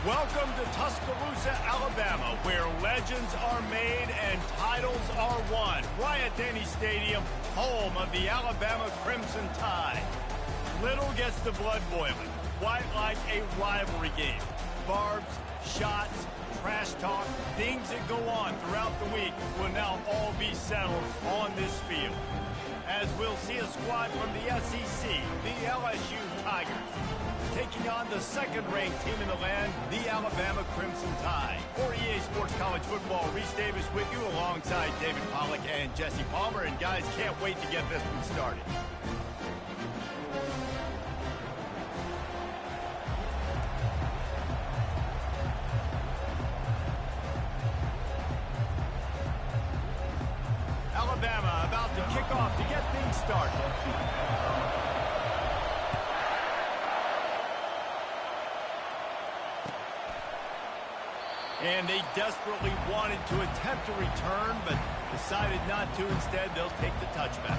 Welcome to Tuscaloosa, Alabama, where legends are made and titles are won. Bryant-Denny Stadium, home of the Alabama Crimson Tide. Little gets the blood boiling, quite like a rivalry game. Barbs, shots, trash talk, things that go on throughout the week will now all be settled on this field. As we'll see a squad from the SEC, the LSU Tigers, taking on the second-ranked team in the land, the Alabama Crimson Tide. For EA Sports College Football, Reese Davis with you alongside David Pollack and Jesse Palmer. And guys, can't wait to get this one started. Alabama about to kick off to get things started. And they desperately wanted to attempt a return, but decided not to. Instead, they'll take the touchback.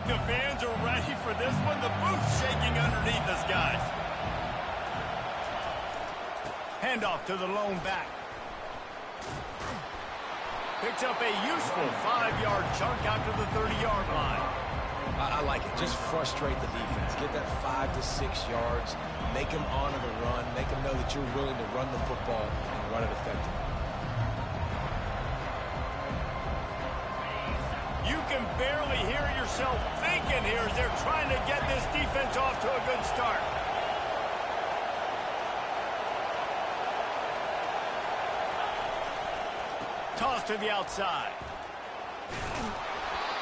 The fans are ready for this one. The booth's shaking underneath us, guys. Handoff to the lone back. Picks up a useful 5-yard chunk out to the 30-yard line. I like it. Just frustrate the defense. Get that 5 to 6 yards. Make them honor the run. Make them know that you're willing to run the football and run it effectively. You can barely hear yourself thinking here as they're trying to get this defense off to a good start. Toss to the outside.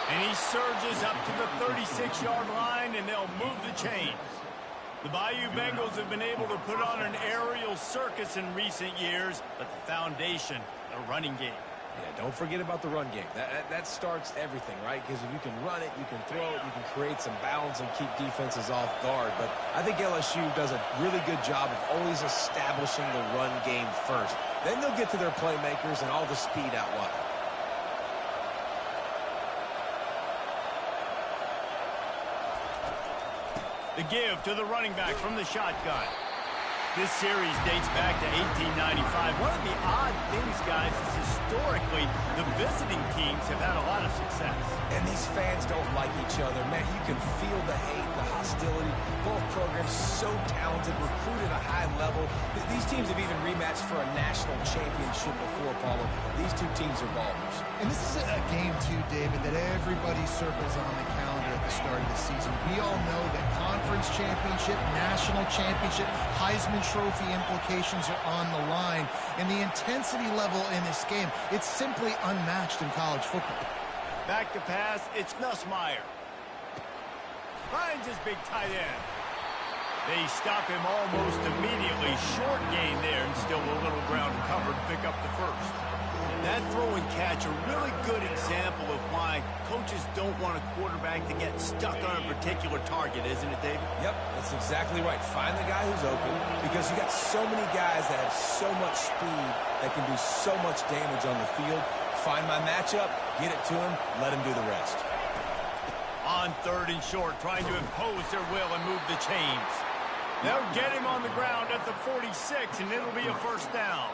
And he surges up to the 36-yard line, and they'll move the chains. The Bayou Bengals have been able to put on an aerial circus in recent years, but the foundation, the running game. Yeah, don't forget about the run game. That starts everything, right? Because if you can run it, you can throw it, you can create some balance and keep defenses off guard. But I think LSU does a really good job of always establishing the run game first. Then they'll get to their playmakers and all the speed out wide. The give to the running back from the shotgun. This series dates back to 1895. One of the odd things, guys, is historically the visiting teams have had a lot of success. And these fans don't like each other. Man, you can feel the hate, the hostility. Both programs so talented, recruit at a high level. These teams have even rematched for a national championship before, Paulo. These two teams are ballers. And this is a game, too, David, that everybody circles on the calendar at the start of the season. We all know that conference championship, national championship, Heisman Trophy implications are on the line. And the intensity level in this game, it's simply unmatched in college football. Back to pass, it's Nussmeier. Finds his big tight end. They stop him almost immediately. Short gain there, and still a little ground to cover to pick up the first. That throw and catch, a really good example of why coaches don't want a quarterback to get stuck on a particular target, isn't it, David? Yep, that's exactly right. Find the guy who's open, because you got so many guys that have so much speed that can do so much damage on the field. Find my matchup, get it to him, let him do the rest. On 3rd and short, trying to impose their will and move the chains. They'll get him on the ground at the 46, and it'll be a first down.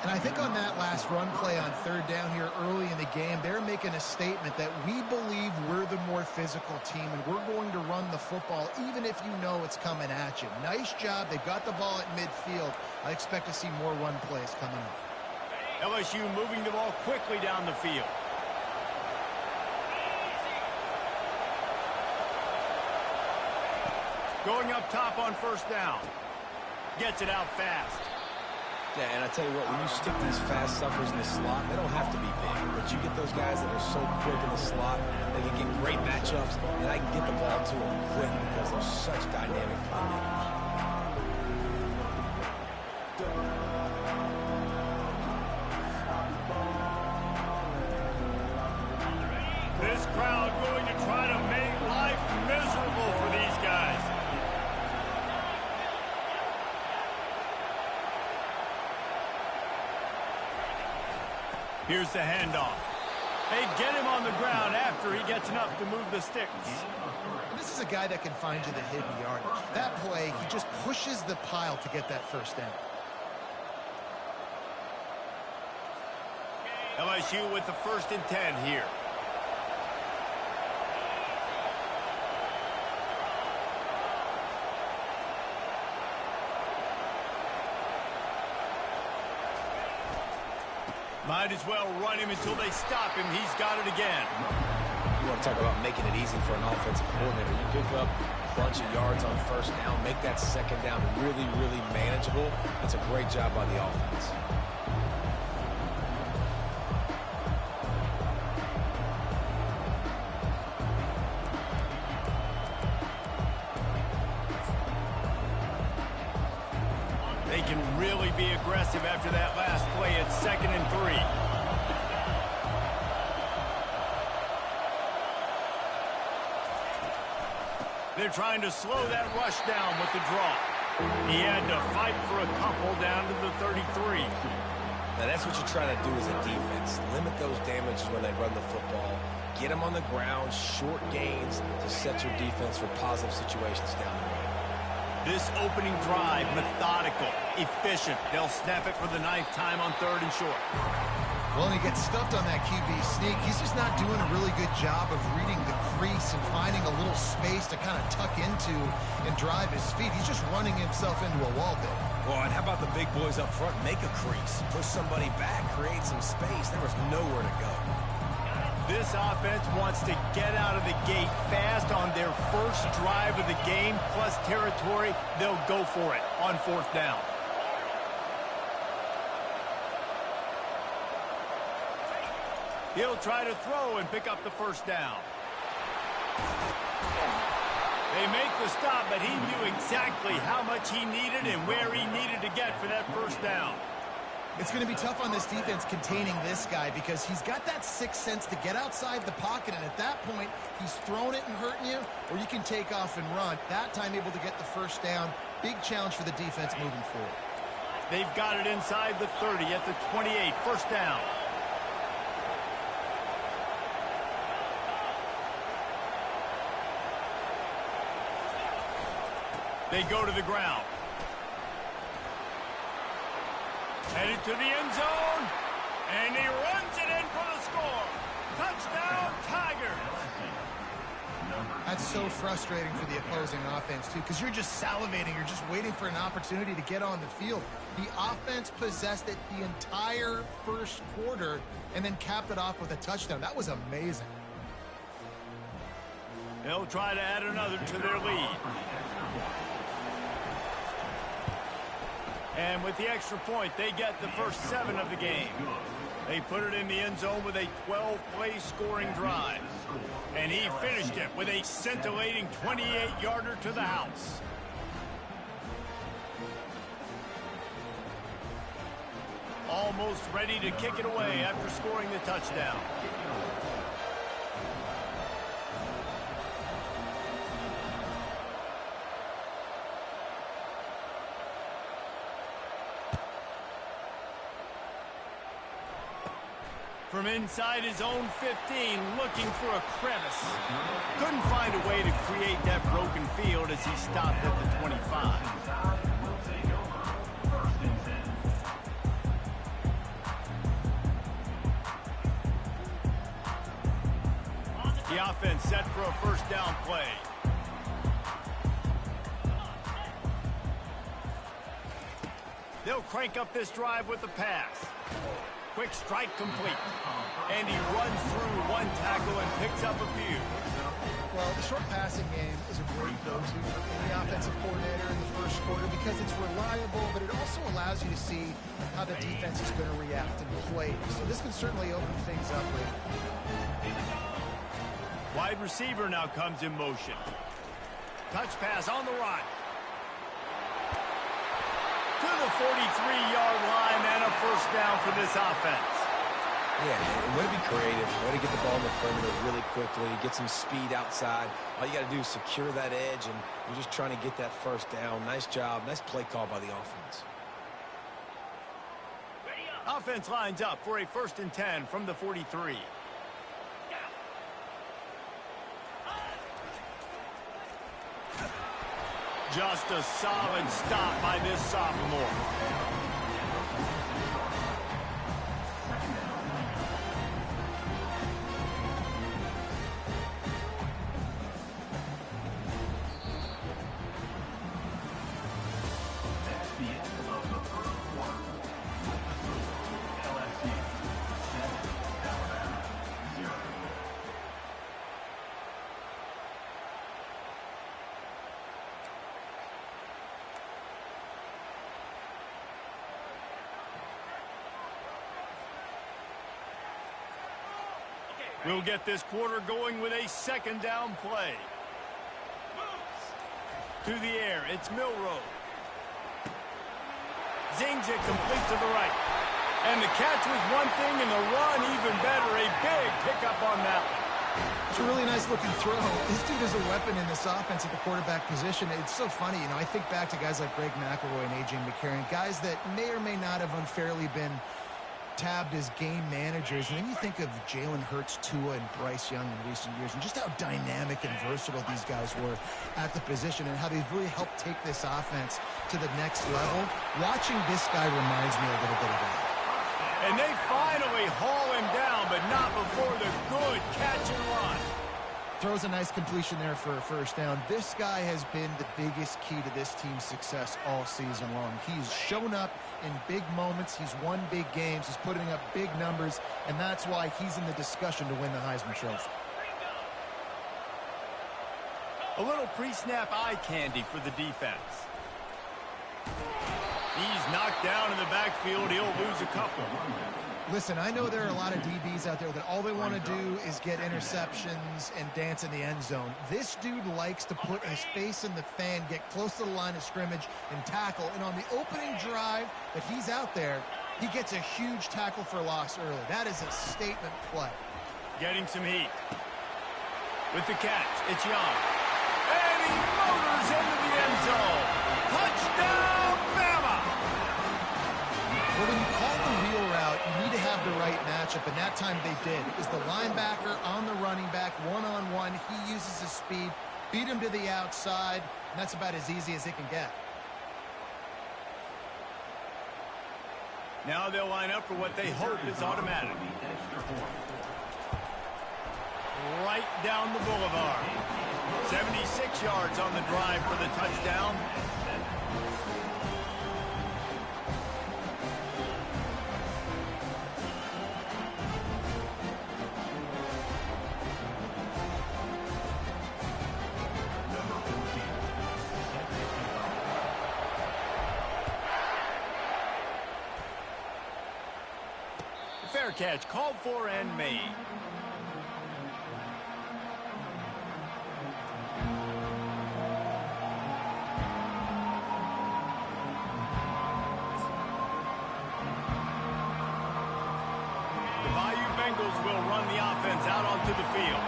And I think on that last run play on 3rd down here early in the game, they're making a statement that we believe we're the more physical team and we're going to run the football even if you know it's coming at you. Nice job. They've got the ball at midfield. I expect to see more run plays coming up. LSU moving the ball quickly down the field. Going up top on 1st down. Gets it out fast. Yeah, and I tell you what, when you stick these fast suckers in the slot, they don't have to be big. But you get those guys that are so quick in the slot, they can get great matchups, and I can get the ball to them quick because they're such dynamic playmakers. Here's the handoff. They get him on the ground after he gets enough to move the sticks. This is a guy that can find you the hidden yardage. That play, he just pushes the pile to get that first down. LSU with the 1st and 10 here. Might as well run him until they stop him. He's got it again. You want to talk about making it easy for an offensive coordinator. You pick up a bunch of yards on 1st down, make that 2nd down really, really manageable. That's a great job by the offense. They can really be aggressive after that last play. It's 2nd and 3. They're trying to slow that rush down with the draw. He had to fight for a couple down to the 33. Now, that's what you try to do as a defense. Limit those damages when they run the football. Get them on the ground, short gains to set your defense for positive situations down the road. This opening drive, methodical, efficient. They'll snap it for the 9th time on 3rd and short. Well, and he gets stuffed on that QB sneak. He's just not doing a really good job of reading the crease and finding a little space to kind of tuck into and drive his feet. He's just running himself into a wall there. Well, and how about the big boys up front? Make a crease. Push somebody back. Create some space. There was nowhere to go. This offense wants to get out of the gate fast on their first drive of the game, plus territory. They'll go for it on 4th down. He'll try to throw and pick up the 1st down. They make the stop, but he knew exactly how much he needed and where he needed to get for that 1st down. It's going to be tough on this defense containing this guy because he's got that 6th sense to get outside the pocket, and at that point, he's throwing it and hurting you, or you can take off and run. That time able to get the 1st down. Big challenge for the defense moving forward. They've got it inside the 30 at the 28, 1st down. They go to the ground. Headed to the end zone, and he runs it in for the score. Touchdown, Tiger. That's so frustrating for the opposing offense, too, because you're just salivating. You're just waiting for an opportunity to get on the field. The offense possessed it the entire 1st quarter and then capped it off with a touchdown. That was amazing. They'll try to add another to their lead. And with the extra point, they get the first 7 of the game. They put it in the end zone with a 12-play scoring drive. And he finished it with a scintillating 28-yarder to the house. Almost ready to kick it away after scoring the touchdown. From inside his own 15, looking for a crevice. Couldn't find a way to create that broken field as he stopped at the 25. The offense set for a 1st down play. They'll crank up this drive with the pass. Quick strike complete. And he runs through 1 tackle and picks up a few. Well, the short passing game is a great go-to for any offensive coordinator in the 1st quarter because it's reliable, but it also allows you to see how the defense is going to react and play. So this can certainly open things up later. Wide receiver now comes in motion. Touch pass on the right. To the 43-yard line and a 1st down for this offense. Yeah, way to be creative, way to get the ball in the perimeter really quickly, get some speed outside. All you got to do is secure that edge, and you're just trying to get that 1st down. Nice job, nice play call by the offense. Ready up. Offense lines up for a 1st and 10 from the 43. Just a solid stop by this sophomore. We'll get this quarter going with a 2nd down play. To the air, it's Milroe. Zings it complete to the right. And the catch was one thing, and the run even better. A big pickup on that one. It's a really nice-looking throw. This dude is a weapon in this offense at the quarterback position. It's so funny, you know, I think back to guys like Greg McElroy and A.J. McCarron, guys that may or may not have unfairly been tabbed as game managers, and then you think of Jalen Hurts, Tua, and Bryce Young in recent years, and just how dynamic and versatile these guys were at the position and how they've really helped take this offense to the next level. Watching this guy reminds me a little bit of that. And they finally haul him down, but not before the good catch and run. Throws a nice completion there for a 1st down. This guy has been the biggest key to this team's success all season long. He's shown up in big moments. He's won big games. He's putting up big numbers, and that's why he's in the discussion to win the Heisman Trophy. A little pre-snap eye candy for the defense. He's knocked down in the backfield. He'll lose a couple. Listen, I know there are a lot of DBs out there that all they want to do is get interceptions and dance in the end zone. This dude likes to put his face in the fan, get close to the line of scrimmage, and tackle. And on the opening drive that he's out there, he gets a huge tackle for loss early. That is a statement play. Getting some heat. With the catch, it's Young. And he motors into the end zone. Touchdown, Bama! Well, when you call the wheel route, you need to have the right matchup, and that time they did. It was the linebacker on the running back, one-on-one. He uses his speed, beat him to the outside, and that's about as easy as it can get. Now they'll line up for what they hope is automatic. Right down the boulevard. 76 yards on the drive for the touchdown. Fair catch called for and made. The Bayou Bengals will run the offense out onto the field.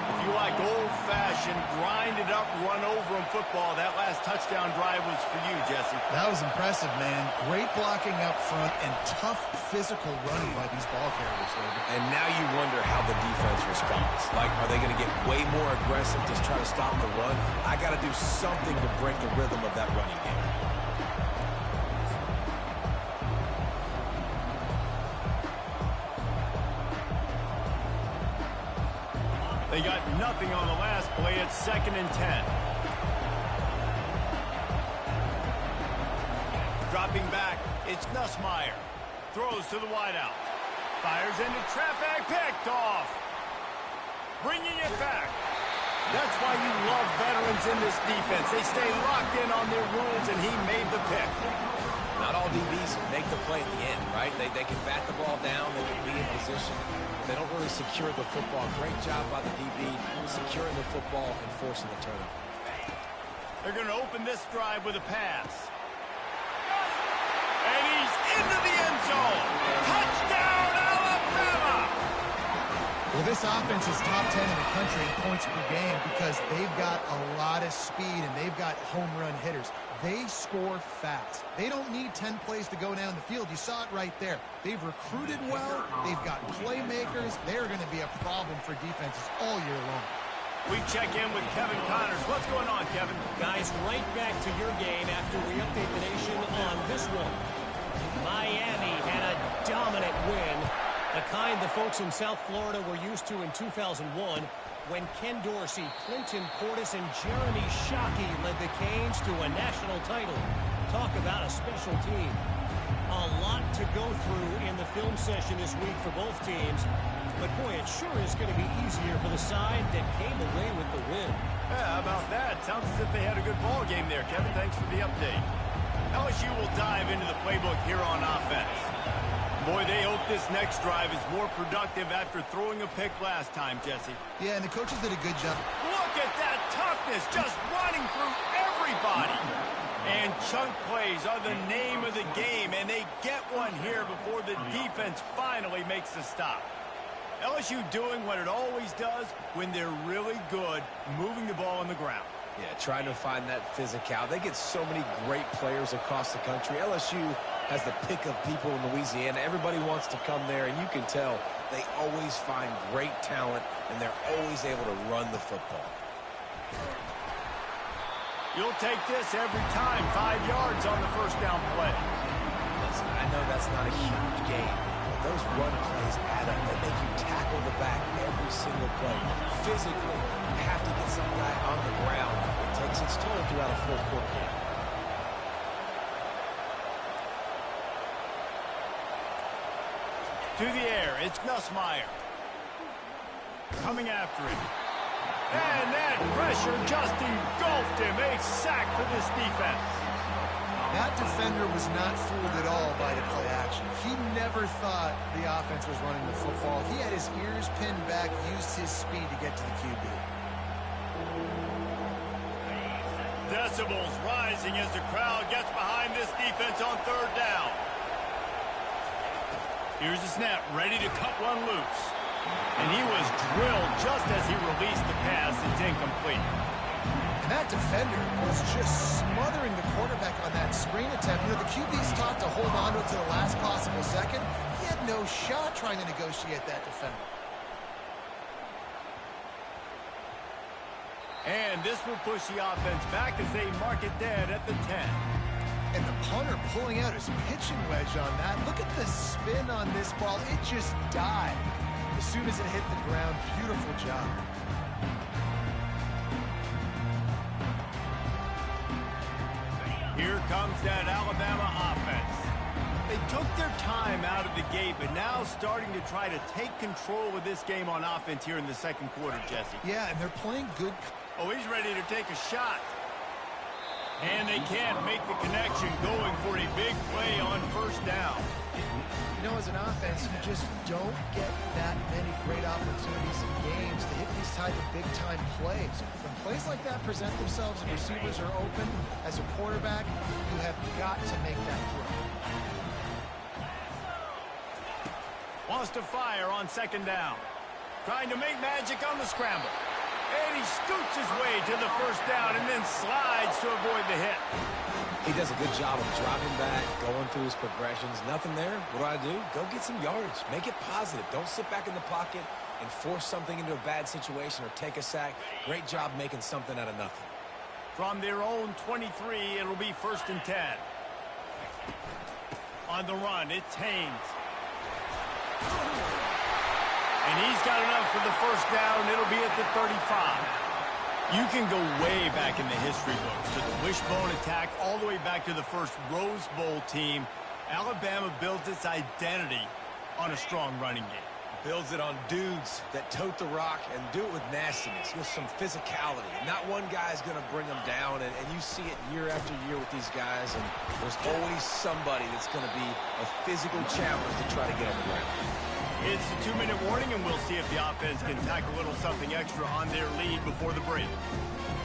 If you like old-fashioned, grind-it-up, run-over-'em football, that last touchdown drive was for you, Jesse. That was impressive, man. Great blocking up front and tough physical running by these ball carriers, David. And now you wonder how the defense responds. Like, are they going to get way more aggressive to try to stop the run? I got to do something to break the rhythm of that running game. They got nothing on the last play. It's 2nd and 10. Dropping back, it's Nussmeier. Throws to the wideout. Fires into traffic, picked off. Bringing it back. That's why you love veterans in this defense. They stay locked in on their rules, and he made the pick. Not all DBs make the play at the end, right? They can bat the ball down. They can be in position. They don't really secure the football. Great job by the DB securing the football and forcing the turnover. They're going to open this drive with a pass. And he's into the end zone. Touchdown, Alabama! Well, this offense is top 10 in the country in points per game because they've got a lot of speed and they've got home run hitters. They score fast. They don't need 10 plays to go down the field. You saw it right there. They've recruited well. They've got playmakers. They're going to be a problem for defenses all year long. We check in with Kevin Connors. What's going on, Kevin? Guys, right back to your game after we update the nation on this one. Miami had a dominant win, the kind the folks in South Florida were used to in 2001 when Ken Dorsey, Clinton Portis, and Jeremy Shockey led the Canes to a national title. Talk about a special team. A lot to go through in the film session this week for both teams. But, boy, it sure is going to be easier for the side that came away with the win. Yeah, how about that? Sounds as if they had a good ball game there, Kevin. Thanks for the update. LSU will dive into the playbook here on offense. Boy, they hope this next drive is more productive after throwing a pick last time, Jesse. Yeah, and the coaches did a good job. Look at that toughness, just running through everybody. And chunk plays are the name of the game, and they get one here before the defense finally makes the stop. LSU doing what it always does when they're really good, moving the ball on the ground. Yeah, trying to find that physicality. They get so many great players across the country. LSU has the pick of people in Louisiana. Everybody wants to come there, and you can tell they always find great talent, and they're always able to run the football. You'll take this every time. 5 yards on the first down play. Listen, I know that's not a huge game, but those run plays add up. They make you tackle the back every single play. Physically, you have to get some guy on the ground. It takes its toll throughout a full court game. To the air, it's Nussmeier. Coming after him. And that pressure just engulfed him. A sack for this defense. That defender was not fooled at all by the play action. He never thought the offense was running the football. He had his ears pinned back, used his speed to get to the QB. Decibels rising as the crowd gets behind this defense on third down. Here's the snap, ready to cut one loose. And he was drilled just as he released the pass. It's incomplete. And that defender was just smothering the quarterback on that screen attempt. You know, the QB's taught to hold on to it to the last possible second. He had no shot trying to negotiate that defender. And this will push the offense back as they mark it dead at the 10. And the punter pulling out his pitching wedge on that. Look at the spin on this ball. It just died as soon as it hit the ground. Beautiful job. Here comes that Alabama offense. They took their time out of the gate, but now starting to try to take control of this game on offense here in the second quarter, Jesse. Yeah, and they're playing good. Oh, he's ready to take a shot. And they can't make the connection, going for a big play on first down. You know, as an offense, you just don't get that many great opportunities in games to hit these type of big-time plays. When plays like that present themselves and receivers are open, as a quarterback, you have got to make that throw. Wants to fire on second down. Trying to make magic on the scramble. And he scoots his way to the first down and then slides to avoid the hit. He does a good job of dropping back, going through his progressions. Nothing there. What do? Go get some yardage. Make it positive. Don't sit back in the pocket and force something into a bad situation or take a sack. Great job making something out of nothing. From their own 23, it'll be 1st and 10. On the run, it's Haynes. And he's got enough for the first down. It'll be at the 35. You can go way back in the history books to the wishbone attack all the way back to the first Rose Bowl team. Alabama builds its identity on a strong running game. Builds it on dudes that tote the rock and do it with nastiness, with some physicality. Not one guy's going to bring them down, and you see it year after year with these guys, and there's always somebody that's going to be a physical challenge to try to get on the ground. It's the 2-minute warning, and we'll see if the offense can tack a little something extra on their lead before the break.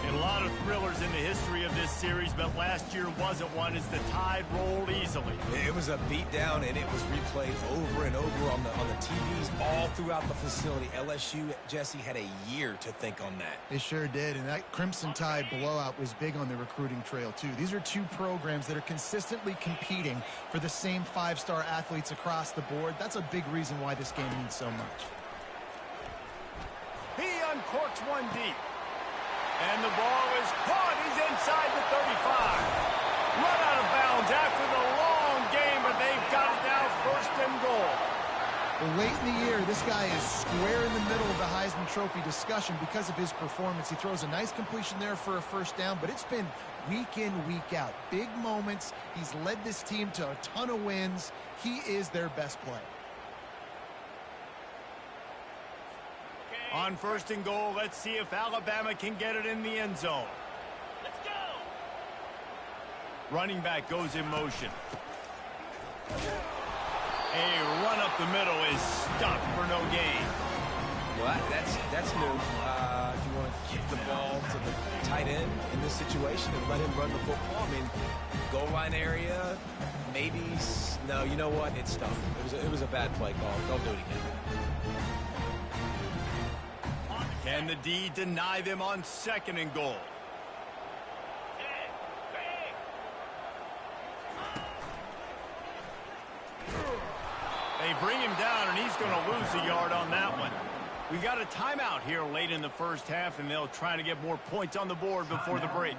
A lot of thrillers in the history of this series, but last year wasn't one as the Tide rolled easily. It was a beatdown, and it was replayed over and over on the TVs all throughout the facility. LSU, Jesse, had a year to think on that. They sure did, and that Crimson Tide blowout was big on the recruiting trail, too. These are two programs that are consistently competing for the same five-star athletes across the board. That's a big reason why this game means so much. He uncorks one deep. And the ball is caught. He's inside the 35. Run out of bounds after the long game, but they've got it now, first and goal. Well, late in the year, this guy is square in the middle of the Heisman Trophy discussion because of his performance. He throws a nice completion there for a first down, but it's been week in, week out. Big moments. He's led this team to a ton of wins. He is their best player. On first and goal, let's see if Alabama can get it in the end zone. Let's go! Running back goes in motion. A run up the middle is stuck for no gain. Well, that's new. If you want to give the ball to the tight end in this situation and let him run the football, I mean, goal line area, maybe. No, you know what? It's stuck. It was a bad play call. Don't do it again. Can the D deny them on second and goal? They bring him down, and he's going to lose a yard on that one. We got a timeout here late in the first half, and they'll try to get more points on the board before the break.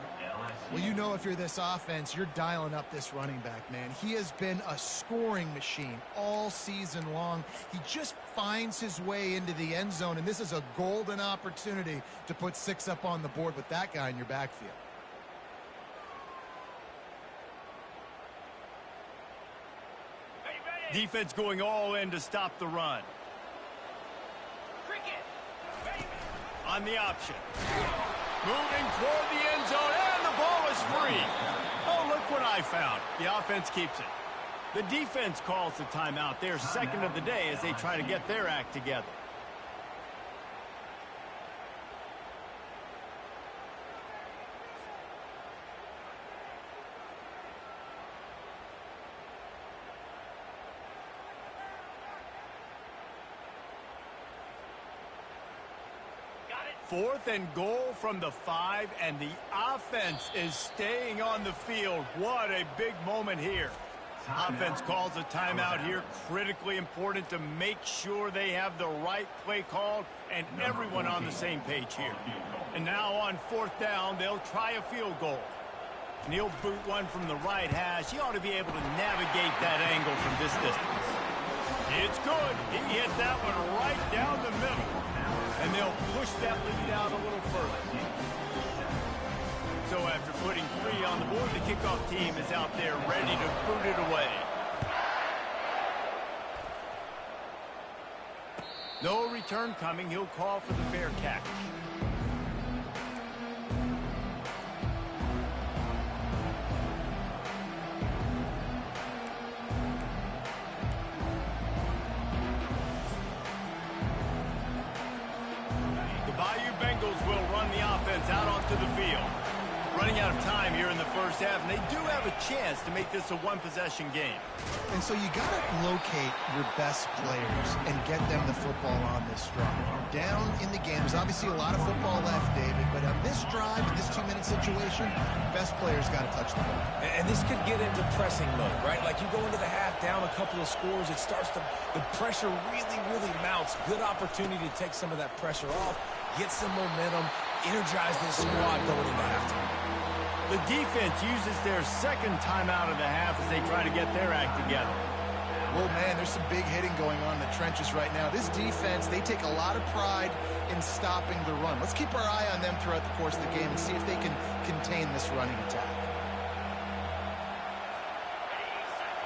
Well, you know if you're this offense, you're dialing up this running back, man. He has been a scoring machine all season long. He just finds his way into the end zone, and this is a golden opportunity to put 6 up on the board with that guy in your backfield. Defense going all in to stop the run. On the option. Moving toward the end zone, and the ball is free. Oh, look what I found. The offense keeps it. The defense calls the timeout. Their second of the day as they try to get their act together. Fourth and goal from the 5, and the offense is staying on the field. What a big moment here. Offense calls a timeout here. Critically important to make sure they have the right play called and everyone on the same page here. And now on fourth down, they'll try a field goal. And he'll boot one from the right hash. He ought to be able to navigate that angle from this distance. It's good. He hit that one right down the middle. And they'll push that lead out a little further. So after putting 3 on the board, the kickoff team is out there ready to boot it away. No return coming. He'll call for the fair catch. Out onto the field. Running out of time here in the first half, and they do have a chance to make this a one-possession game. And so you got to locate your best players and get them the football on this drive. You're down in the game. There's obviously a lot of football left, David, but on this drive, in this 2-minute situation, best players got to touch the ball. And this could get into pressing mode, right? Like you go into the half down a couple of scores, it starts to, the pressure really mounts. Good opportunity to take some of that pressure off, get some momentum, energize this squad going into halftime. The defense uses their second timeout of the half as they try to get their act together. Well, man, there's some big hitting going on in the trenches right now. This defense, they take a lot of pride in stopping the run. Let's keep our eye on them throughout the course of the game and see if they can contain this running attack.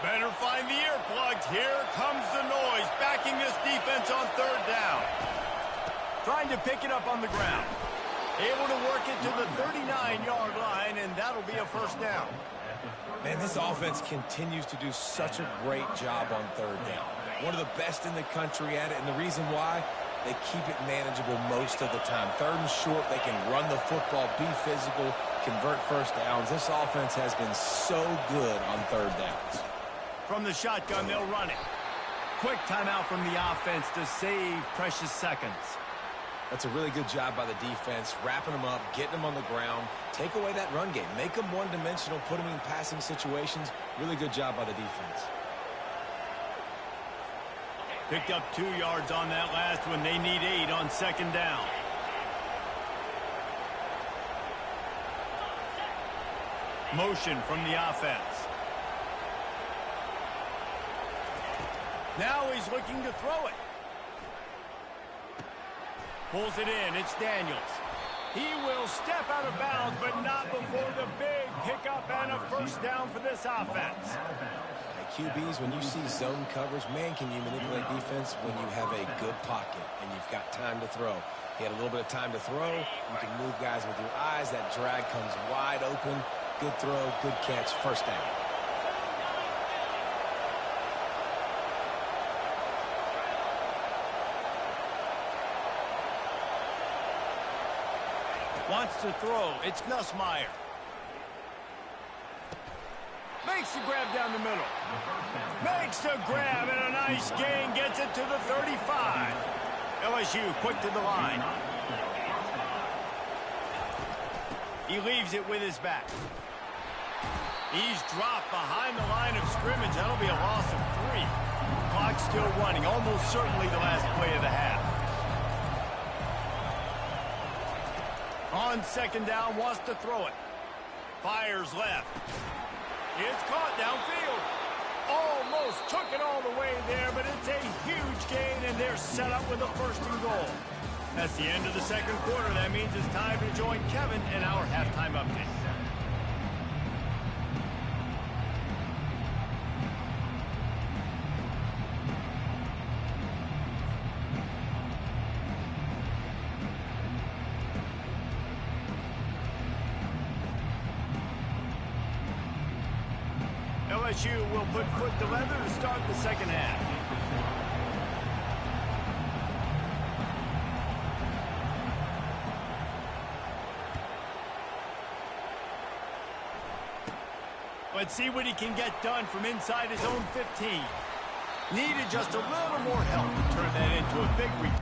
Better find the earplugs. Here comes the noise, backing this defense on third down. Trying to pick it up on the ground. Able to work it to the 39-yard line, and that'll be a first down. Man, this offense continues to do such a great job on third down. One of the best in the country at it, and the reason why, they keep it manageable most of the time. 3rd and short, they can run the football, be physical, convert first downs. This offense has been so good on 3rd downs. From the shotgun, they'll run it. Quick timeout from the offense to save precious seconds. That's a really good job by the defense, wrapping them up, getting them on the ground, take away that run game, make them one-dimensional, put them in passing situations. Really good job by the defense. Picked up 2 yards on that last one. They need 8 on 2nd down. Motion from the offense. Now he's looking to throw it. Pulls it in. It's Daniels. He will step out of bounds, but not before the big pickup and a first down for this offense. QBs, when you see zone coverage, man, can you manipulate defense when you have a good pocket and you've got time to throw. He had a little bit of time to throw. You can move guys with your eyes. That drag comes wide open. Good throw, good catch, first down. Wants to throw. It's Nussmeier. Makes the grab down the middle. Makes the grab and a nice gain. Gets it to the 35. LSU quick to the line. He leaves it with his back. He's dropped behind the line of scrimmage. That'll be a loss of 3. Clock still running. Almost certainly the last play of the half. On 2nd down, wants to throw it. Fires left. It's caught downfield. Almost took it all the way there, but it's a huge gain, and they're set up with a 1st and goal. That's the end of the 2nd quarter. That means it's time to join Kevin in our halftime update. LSU will put foot to leather to start the 2nd half. Let's see what he can get done from inside his own 15. Needed just a little more help to turn that into a big return.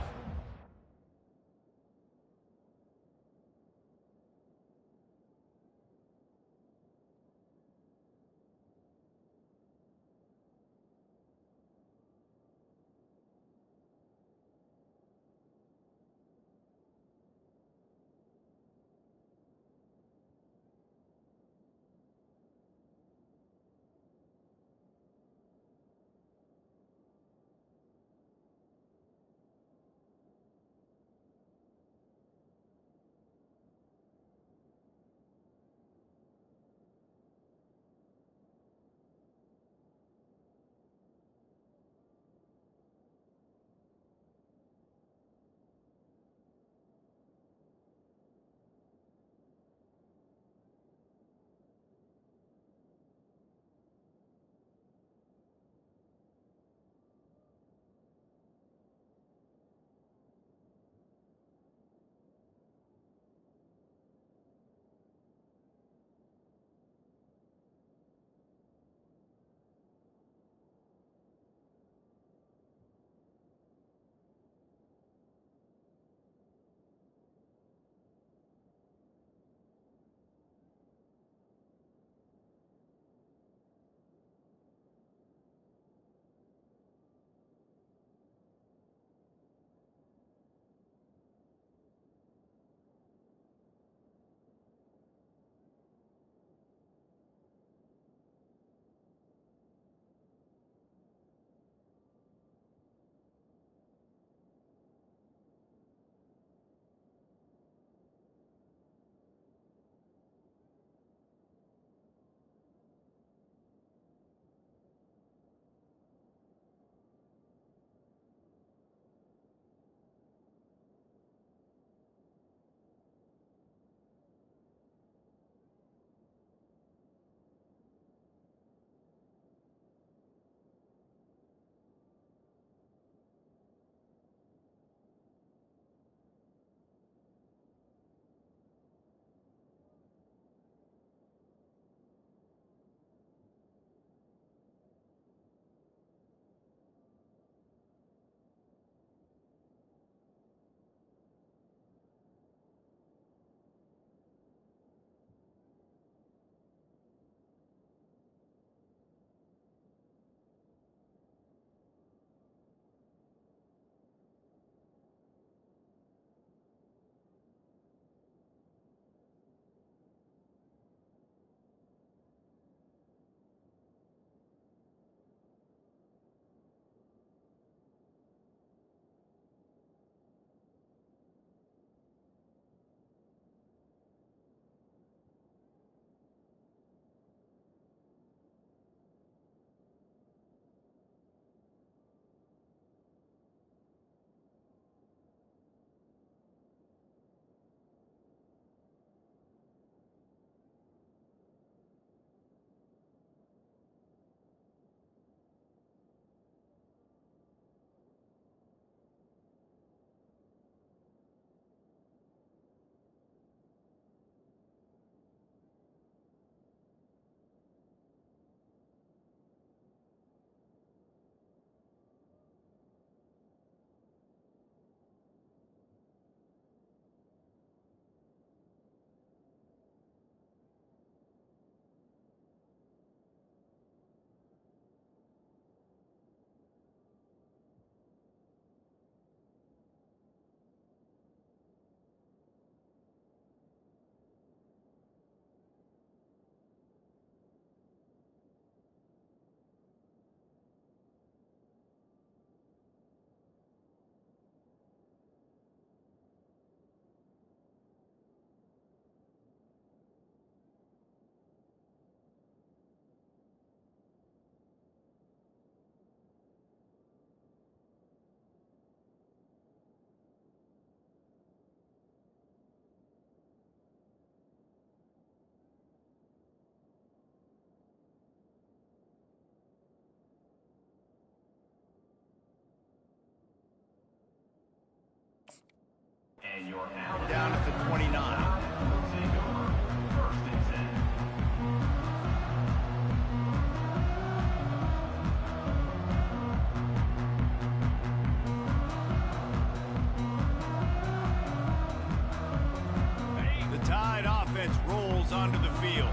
offense rolls onto the field.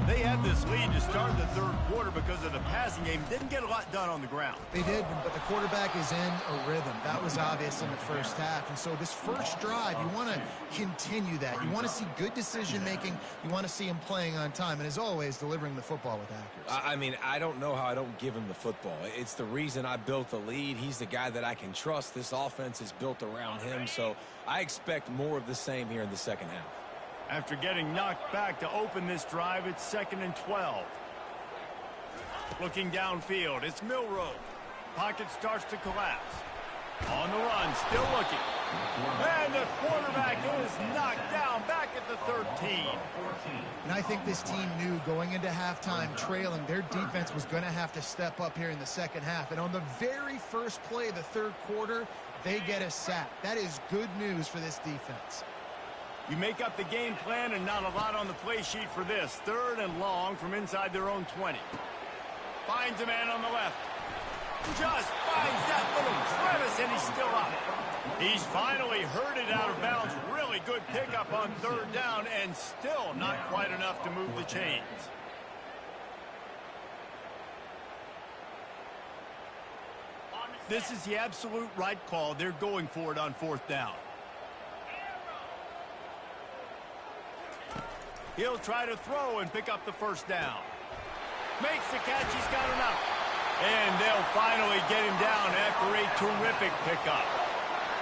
They had this lead to start the third quarter because of the passing game. Didn't get a lot done on the ground. They did, but the quarterback is in a rhythm. That was obvious in the first half. And so this first drive, you want to continue that. You want to see good decision-making. You want to see him playing on time. And as always, delivering the football with accuracy. I mean, I don't know how I don't give him the football. It's the reason I built the lead. He's the guy that I can trust. This offense is built around him. So I expect more of the same here in the second half. After getting knocked back to open this drive, it's 2nd and 12. Looking downfield, it's Milroe. Pocket starts to collapse. On the run, still looking. And the quarterback is knocked down back at the 13. And I think this team knew going into halftime trailing, their defense was going to have to step up here in the second half. And on the very first play of the third quarter, they get a sack. That is good news for this defense. You make up the game plan and not a lot on the play sheet for this. 3rd and long from inside their own 20. Finds a man on the left. Just finds that little crevice and he's still up. He's finally herded out of bounds. Really good pickup on 3rd down and still not quite enough to move the chains. This is the absolute right call. They're going for it on 4th down. He'll try to throw and pick up the first down. Makes the catch. He's got enough. And they'll finally get him down after a terrific pickup.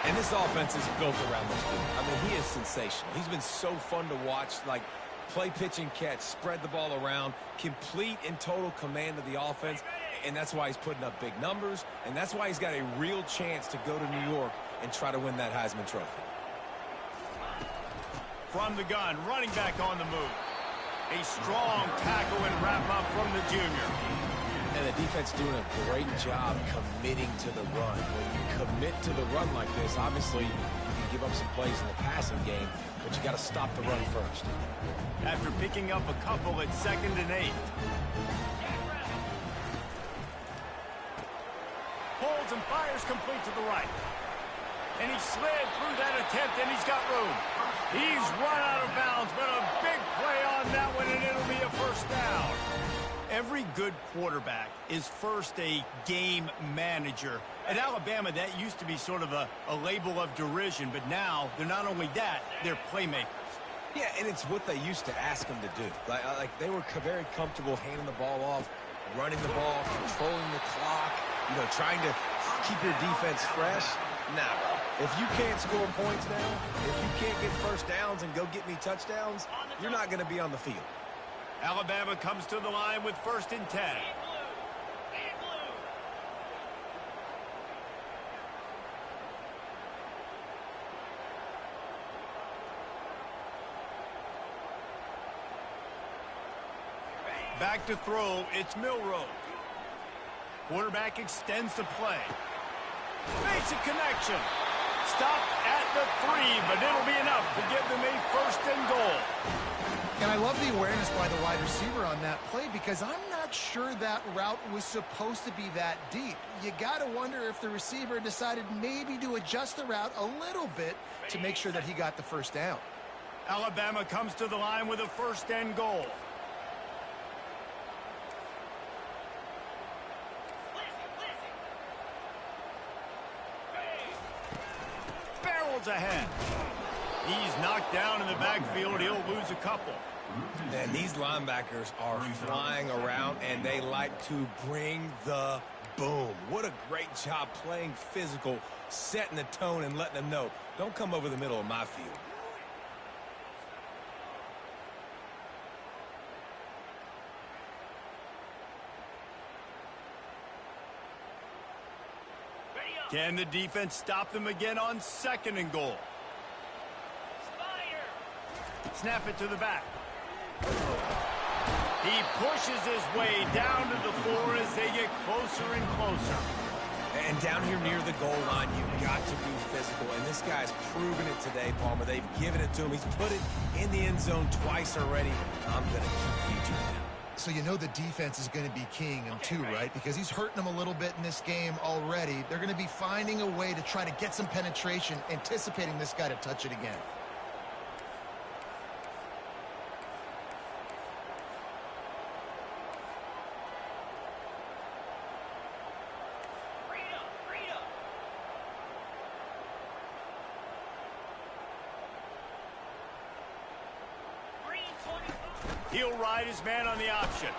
And this offense is built around this dude. I mean, he is sensational. He's been so fun to watch, like play, pitch, and catch, spread the ball around, complete and total command of the offense. And that's why he's putting up big numbers. And that's why he's got a real chance to go to New York and try to win that Heisman Trophy. From the gun, running back on the move. A strong tackle and wrap-up from the junior. And the defense doing a great job committing to the run. When you commit to the run like this, obviously you can give up some plays in the passing game, but you got to stop the run first. After picking up a couple at 2nd and 8. Holds and fires complete to the right. And he slid through that attempt, and he's got room. He's run out of bounds, but a big play on that one, and it'll be a first down. Every good quarterback is first a game manager. At Alabama, that used to be sort of a label of derision, but now they're not only that, they're playmakers. Yeah, and it's what they used to ask them to do. Like they were very comfortable handing the ball off, running the ball, controlling the clock, trying to keep your defense fresh. Nah, bro. If you can't score points now, if you can't get first downs and go get me touchdowns, you're not going to be on the field. Alabama comes to the line with 1st and 10. Back to throw, it's Milroe. Quarterback extends the play. Makes a connection. Stop at the 3, but it'll be enough to give them a 1st and goal. And I love the awareness by the wide receiver on that play because I'm not sure that route was supposed to be that deep. You got to wonder if the receiver decided maybe to adjust the route a little bit to make sure that he got the first down. Alabama comes to the line with a 1st and goal. Barrels ahead. He's knocked down in the backfield. He'll lose a couple. And these linebackers are flying around, and they like to bring the boom. What a great job playing physical, setting the tone, and letting them know, don't come over the middle of my field. Can the defense stop them again on 2nd and goal? Snap it to the back. He pushes his way down to the floor as they get closer and closer. And down here near the goal line, you've got to be physical. And this guy's proven it today, Palmer. They've given it to him. He's put it in the end zone twice already. I'm going to keep featuring him. So you know the defense is going to be keying him too, right? Because he's hurting them a little bit in this game already. They're going to be finding a way to try to get some penetration, anticipating this guy to touch it again. he'll ride his man on the option.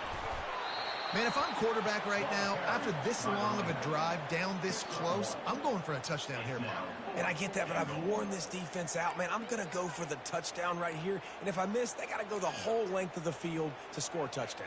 Man, if I'm quarterback right now, after this long of a drive down this close, I'm going for a touchdown here, Bob. And I get that, but I've worn this defense out, man. I'm going to go for the touchdown right here. And if I miss, they got to go the whole length of the field to score a touchdown.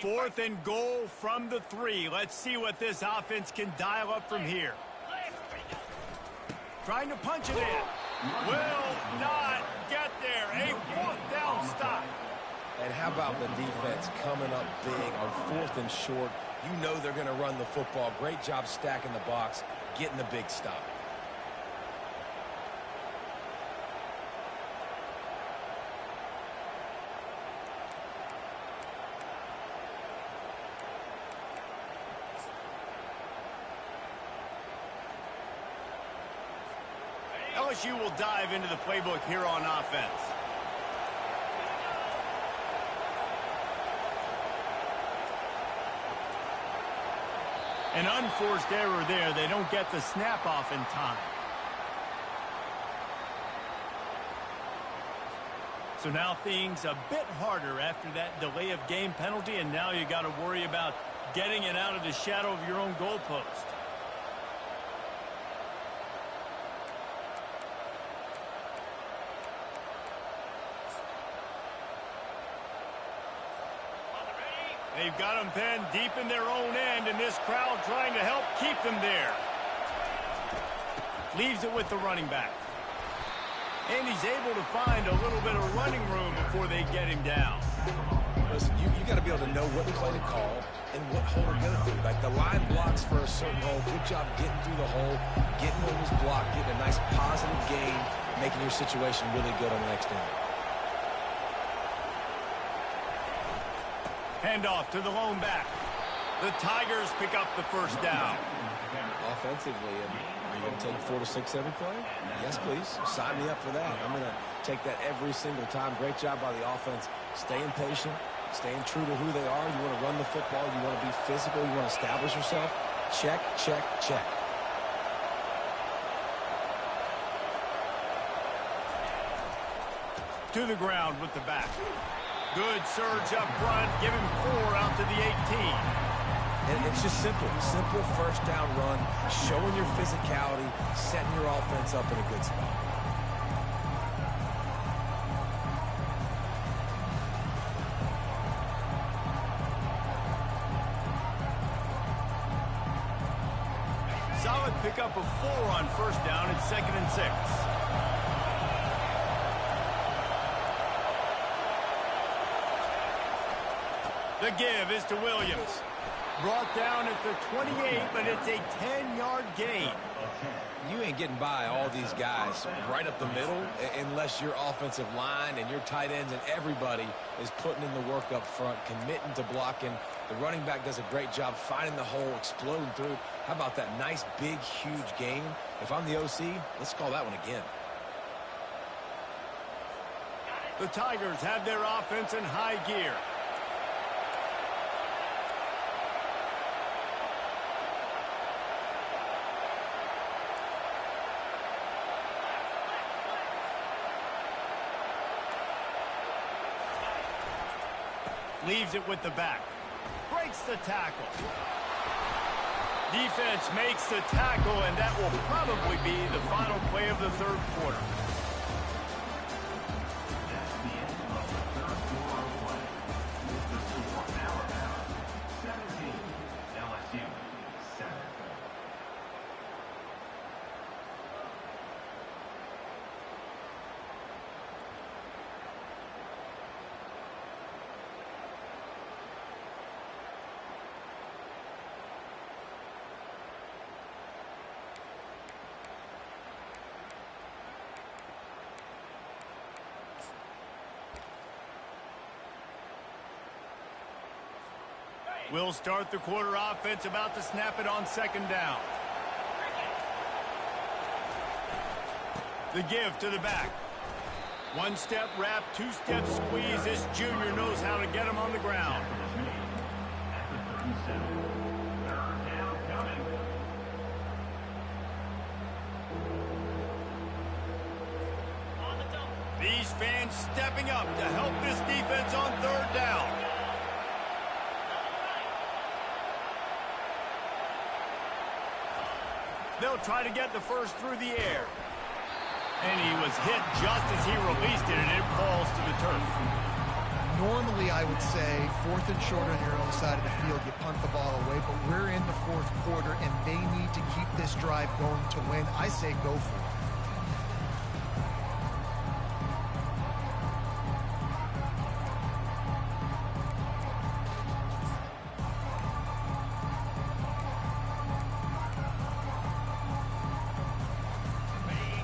Fourth and goal from the 3. Let's see what this offense can dial up from here. Trying to punch it in. Will not get there. A 4th down stop. And how about the defense coming up big on 4th and short? You know they're going to run the football. Great job stacking the box, getting the big stop. LSU will dive into the playbook here on offense. An unforced error there. They don't get the snap off in time. So now things a bit harder after that delay of game penalty, and now you got to worry about getting it out of the shadow of your own goalpost. They've got them pinned deep in their own end, and this crowd trying to help keep them there. Leaves it with the running back. And he's able to find a little bit of running room before they get him down. Listen, you got to be able to know what play to call and what hole to go through. Like the line blocks for a certain hole. Good job getting through the hole, getting what was blocked, getting a nice positive gain, making your situation really good on the next end. Handoff to the lone back. The Tigers pick up the first down. Offensively, are you going to take 4 to 6 every play? Yes, please. Sign me up for that. I'm going to take that every single time. Great job by the offense. Staying patient, staying true to who they are. You want to run the football. You want to be physical. You want to establish yourself. Check, check, check. To the ground with the back. Good surge up front. Give him 4 out to the 18. And it's just simple. Simple first down run, showing your physicality, setting your offense up in a good spot. Solid pickup of 4 on first down. It's 2nd and 6. The give is to Williams. Brought down at the 28, but it's a 10-yard gain. You ain't getting by all these guys right up the middle unless your offensive line and your tight ends and everybody is putting in the work up front, committing to blocking. The running back does a great job finding the hole, exploding through. How about that nice, big, huge gain? If I'm the OC, let's call that one again. The Tigers have their offense in high gear. Leaves it with the back. Breaks the tackle. Defense makes the tackle, and that will probably be the final play of the third quarter. That's the end of the third quarter of play. With the score, Alabama 17, LSU 7. We'll start the quarter offense, about to snap it on 2nd down. The give to the back. 1-step wrap, 2-step squeeze. This junior knows how to get him on the ground. These fans stepping up to help this defense on third down. They'll try to get the first through the air. And he was hit just as he released it, and it falls to the turf. Normally, I would say, 4th and short on your own side of the field, you punt the ball away, but we're in the 4th quarter, and they need to keep this drive going to win. I say go for it.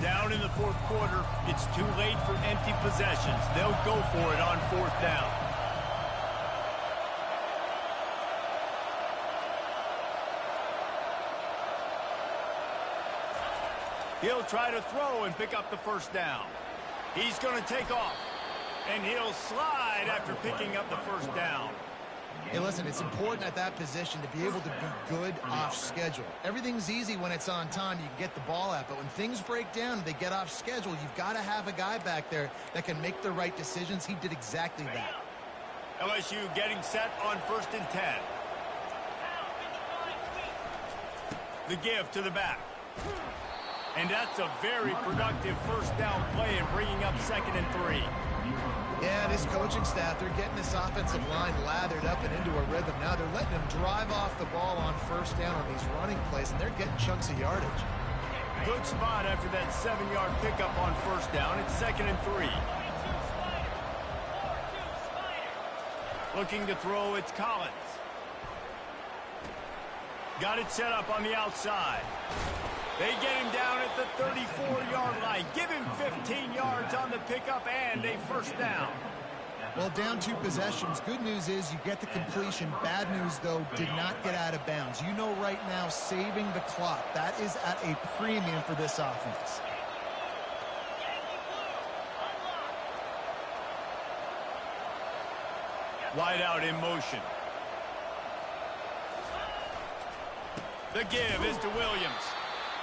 Down in the 4th quarter, it's too late for empty possessions. They'll go for it on 4th down. He'll try to throw and pick up the first down. He's going to take off, and he'll slide after picking up the first down. Hey, listen, it's important at that position to be able to be good off schedule. Everything's easy when it's on time. You can get the ball out. But when things break down and they get off schedule, you've got to have a guy back there that can make the right decisions. He did exactly that. LSU getting set on 1st and 10. The give to the back. And that's a very productive first down play and bringing up 2nd and 3. Yeah, this coaching staff, they're getting this offensive line lathered up and into a rhythm. Now they're letting them drive off the ball on 1st down on these running plays, and they're getting chunks of yardage. Good spot after that 7-yard pickup on 1st down. It's 2nd and 3. Looking to throw, it's Collins. Got it set up on the outside. They get him down at the 34-yard line. Give him 15 yards on the pickup and a first down. Well, down 2 possessions. Good news is you get the completion. Bad news, though, did not get out of bounds. You know right now, saving the clock. That is at a premium for this offense. Wide out in motion. The give is to Williams.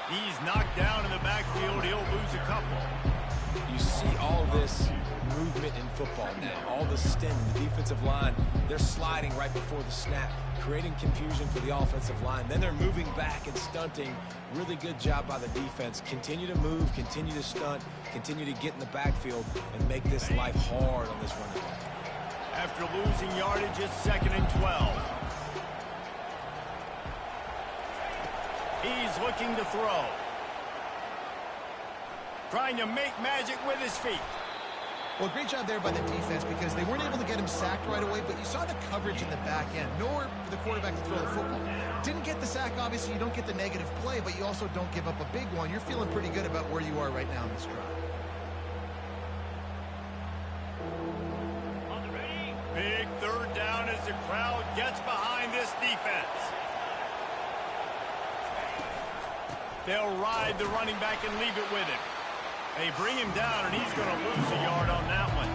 He's knocked down in the backfield. He'll lose a couple. You see all this movement in football now. All the stem in the defensive line. They're sliding right before the snap, creating confusion for the offensive line. Then they're moving back and stunting. Really good job by the defense. Continue to move, continue to stunt, continue to get in the backfield, and make this life hard on this running back. After losing yardage, it's 2nd and 12. He's looking to throw. Trying to make magic with his feet. Well, great job there by the defense because they weren't able to get him sacked right away, but you saw the coverage in the back end. Nowhere for the quarterback to throw the football. Didn't get the sack, obviously. You don't get the negative play, but you also don't give up a big one. You're feeling pretty good about where you are right now in this drive. Big 3rd down as the crowd gets behind this defense. They'll ride the running back and leave it with him. They bring him down, and he's going to lose a yard on that one.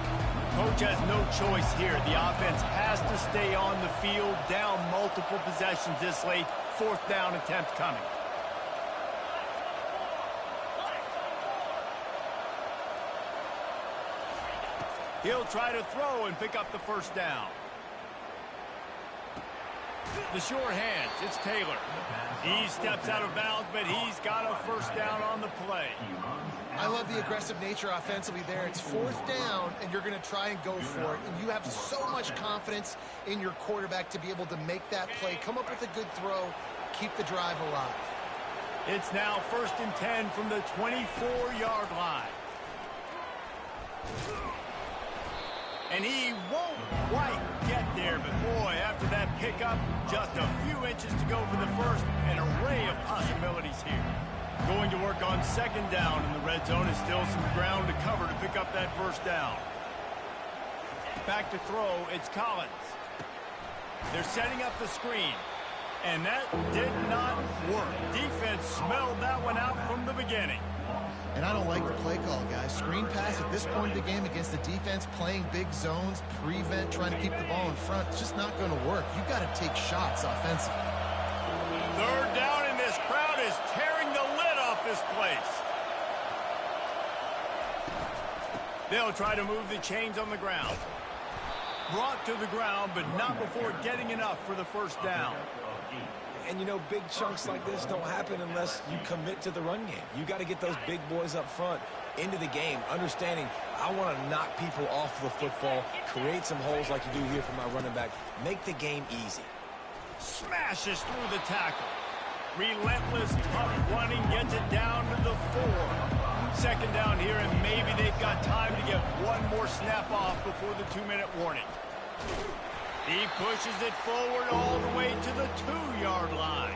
Coach has no choice here. The offense has to stay on the field, down multiple possessions this late. 4th down attempt coming. He'll try to throw and pick up the first down. The sure hands, it's Taylor. He steps out of bounds, but he's got a first down on the play. I love the aggressive nature offensively there. It's 4th down, and you're going to try and go for it. And you have so much confidence in your quarterback to be able to make that play, come up with a good throw, keep the drive alive. It's now 1st and 10 from the 24-yard line. And he won't quite get there, but boy, after that pickup, just a few inches to go for the first. An array of possibilities here. Going to work on 2nd down in the red zone. Is still some ground to cover to pick up that first down. Back to throw, it's Collins. They're setting up the screen. And that did not work. Defense smelled that one out from the beginning. And I don't like the play call, guys. Screen pass at this point of the game against the defense, playing big zones, prevent, trying to keep the ball in front. It's just not going to work. You've got to take shots offensively. 3rd down, and this crowd is tearing the lid off this place. They'll try to move the chains on the ground. Brought to the ground, but not before getting enough for the first down. And, you know, big chunks like this don't happen unless you commit to the run game. You got to get those big boys up front into the game, understanding I want to knock people off the football, create some holes like you do here for my running back, make the game easy. Smashes through the tackle. Relentless, tough running, gets it down to the 4. Second down here, and maybe they've got time to get one more snap off before the 2-minute warning. He pushes it forward all the way to the 2-yard line.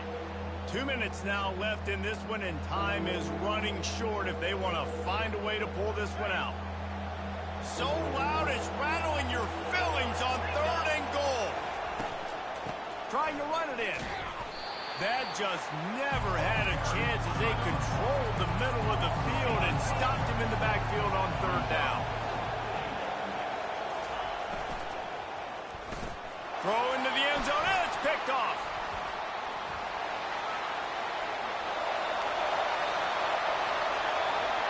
2 minutes now left in this one, and time is running short if they want to find a way to pull this one out. So loud it's rattling your fillings on 3rd and goal. Trying to run it in. That just never had a chance as they controlled the middle of the field and stopped him in the backfield on 3rd down. Throw into the end zone, and it's picked off.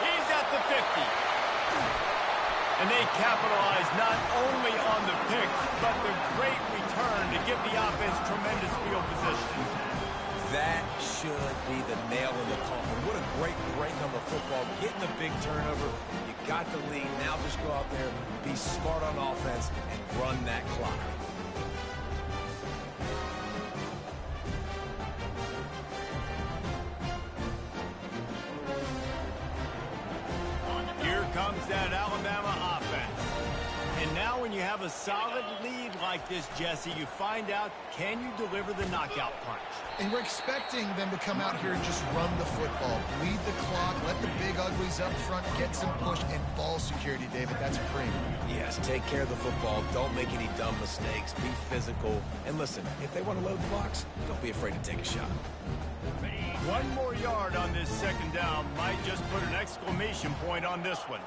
He's at the 50. And they capitalize not only on the pick, but the great return to give the offense tremendous field position. That should be the nail in the coffin. What a great break on the football. Getting the big turnover. You got the lead. Now just go out there, be smart on offense, and run that clock. Here comes that Alabama offense. And now when you have a solid lead like this, Jesse, you find out, can you deliver the knockout punch? And we're expecting them to come out here and just run the football, bleed the clock, let the big uglies up front get some push, and ball security, David. That's premium. Yes, take care of the football. Don't make any dumb mistakes. Be physical. And listen, if they want to load the box, don't be afraid to take a shot. One more yard on this second down might just put an exclamation point on this one.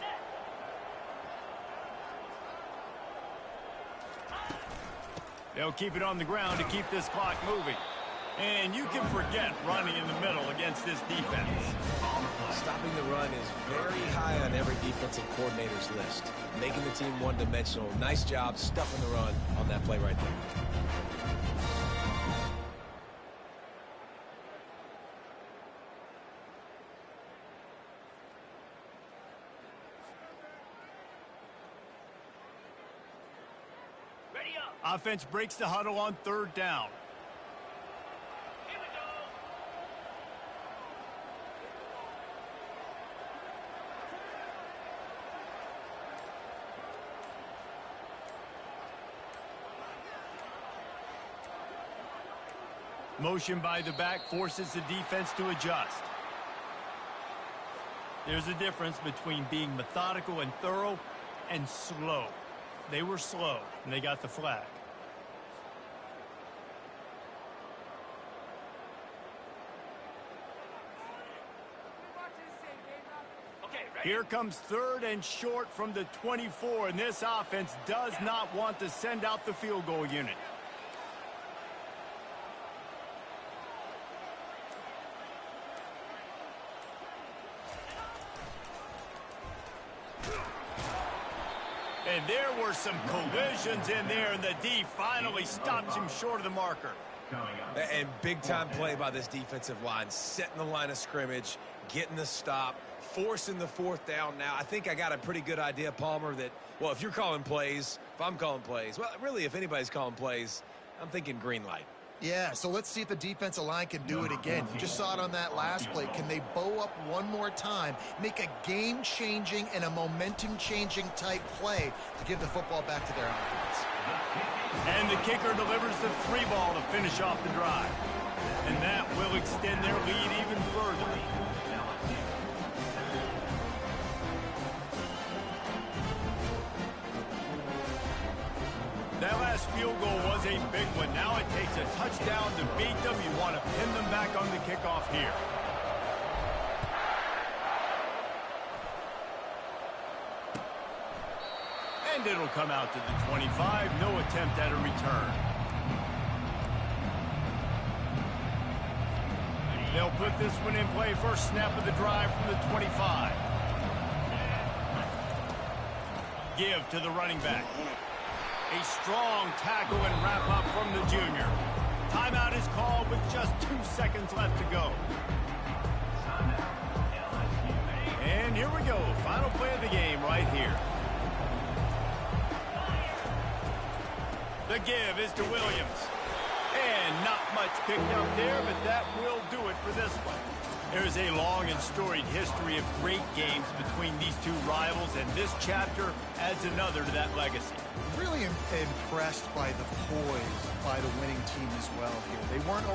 They'll keep it on the ground to keep this clock moving. And you can forget running in the middle against this defense. Stopping the run is very high on every defensive coordinator's list. Making the team one-dimensional. Nice job stuffing the run on that play right there. Offense breaks the huddle on 3rd down. Here we go. Motion by the back forces the defense to adjust. There's a difference between being methodical and thorough and slow. They were slow, and they got the flag. Here comes 3rd and short from the 24, and this offense does not want to send out the field goal unit. And there were some collisions in there, and the D finally stops him short of the marker. And big-time play by this defensive line, setting the line of scrimmage, getting the stop, forcing the 4th down. Now, I think I got a pretty good idea, Palmer, that, well, if you're calling plays, if I'm calling plays, well, really, if anybody's calling plays, I'm thinking green light. Yeah, so let's see if the defensive line can do it again. You just saw it on that last play. Can they bow up one more time, make a game-changing and a momentum-changing type play to give the football back to their offense? And the kicker delivers the 3 ball to finish off the drive. And that will extend their lead even further. That last field goal was a big one. Now it takes a touchdown to beat them. You want to pin them back on the kickoff here. And it'll come out to the 25. No attempt at a return. They'll put this one in play. First snap of the drive from the 25. give to the running back. A strong tackle and wrap-up from the junior. Timeout is called with just 2 seconds left to go. And here we go. Final play of the game right here. The give is to Williams. And not much picked up there, but that will do it for this one. There's a long and storied history of great games between these two rivals, and this chapter adds another to that legacy. Really impressed by the poise by the winning team as well here. They weren't